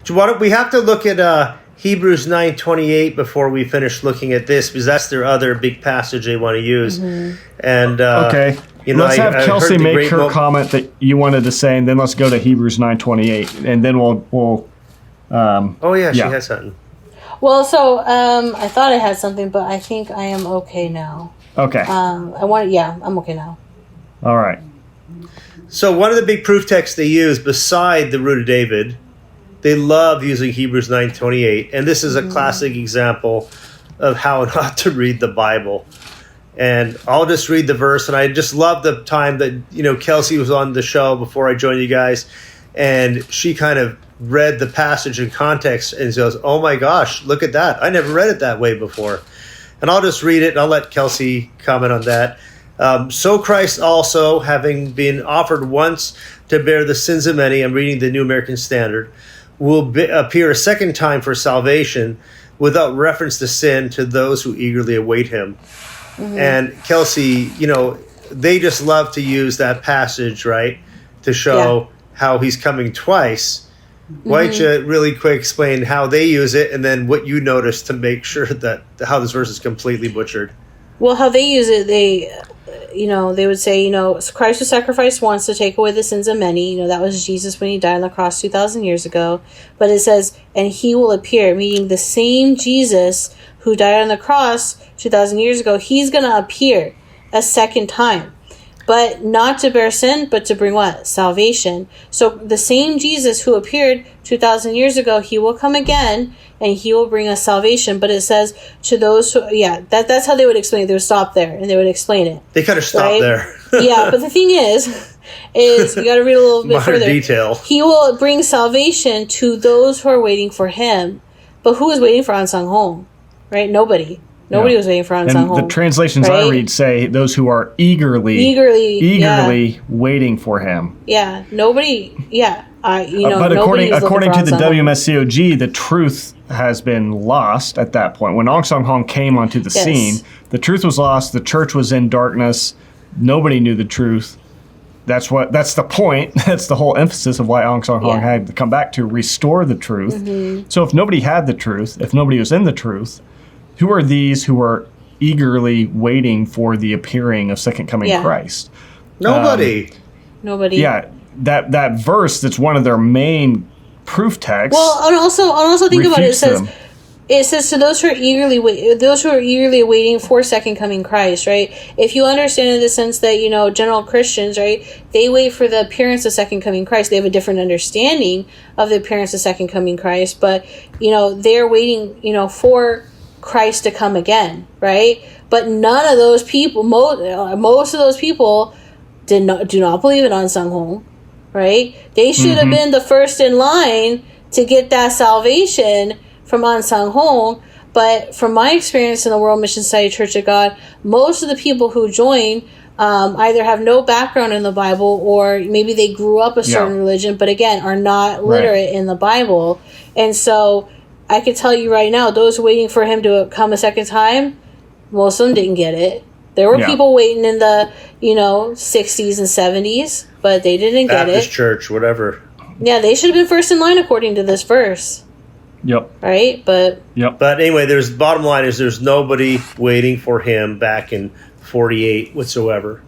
We have to look at Hebrews 9:28 before we finish looking at this, because that's their other big passage they want to use. And okay. Let's have Kelsey make her comment that you wanted to say, and then let's go to Hebrews 9:28, and then we'll. She has something. Well, so I thought I had something, but I think I am okay now. Okay. I'm okay now. All right. So one of the big proof texts they use beside the root of David, they love using Hebrews 9:28, and this is a classic example of how not to read the Bible. And I'll just read the verse, and I just love the time that Kelsey was on the show before I joined you guys, and she kind of read the passage in context and goes, "Oh my gosh, look at that! I never read it that way before." And I'll just read it, and I'll let Kelsey comment on that. So Christ also, having been offered once to bear the sins of many, I'm reading the New American Standard, will appear a second time for salvation without reference to sin to those who eagerly await him. And Kelsey, they just love to use that passage, right, to show how he's coming twice. Why don't you really quick explain how they use it, and then what you noticed to make sure that how this verse is completely butchered? Well, how they use it, they would say, Christ was sacrificed once to take away the sins of many. That was Jesus when he died on the cross 2,000 years ago. But it says, and he will appear, meaning the same Jesus who died on the cross 2,000 years ago, he's going to appear a second time. But not to bear sin, but to bring what? Salvation. So the same Jesus who appeared 2,000 years ago, he will come again, and he will bring us salvation. But it says to those who, that's how they would explain it. They would stop there, and they would explain it. They could have stopped there. Yeah, but the thing is you got to read a little bit further. Detail. He will bring salvation to those who are waiting for him. But who is waiting for Ahnsahnghong? Right? Nobody. Nobody was waiting for Ahnsahnghong. And the translations I read say those who are eagerly waiting for him. Yeah, nobody. Yeah, but according to the WMSCOG, the truth has been lost at that point. When Ahnsahnghong came onto the scene, the truth was lost. The church was in darkness. Nobody knew the truth. That's the point. That's the whole emphasis of why Ahnsahnghong had to come back to restore the truth. So if nobody had the truth, if nobody was in the truth, who are these who are eagerly waiting for the appearing of second coming Christ? Nobody. Nobody. Yeah, that verse that's one of their main proof texts. Well, and also think about it. It says to those who are eagerly waiting for second coming Christ, right? If you understand in the sense that general Christians, right, they wait for the appearance of second coming Christ. They have a different understanding of the appearance of second coming Christ, but they're waiting, for Christ to come again, right? But none of those people, most of those people, do not believe in Ahnsahnghong, right? They should have been the first in line to get that salvation from Ahnsahnghong. But from my experience in the World Mission Society Church of God, most of the people who join either have no background in the Bible, or maybe they grew up a certain religion, but again, are not literate in the Bible. And so I can tell you right now, those waiting for him to come a second time, most of them didn't get it. There were people waiting in the, 60s and 70s, but they didn't get it. Baptist church, whatever. Yeah, they should have been first in line according to this verse. Yep. Right? But anyway, bottom line is there's nobody waiting for him back in 48 whatsoever.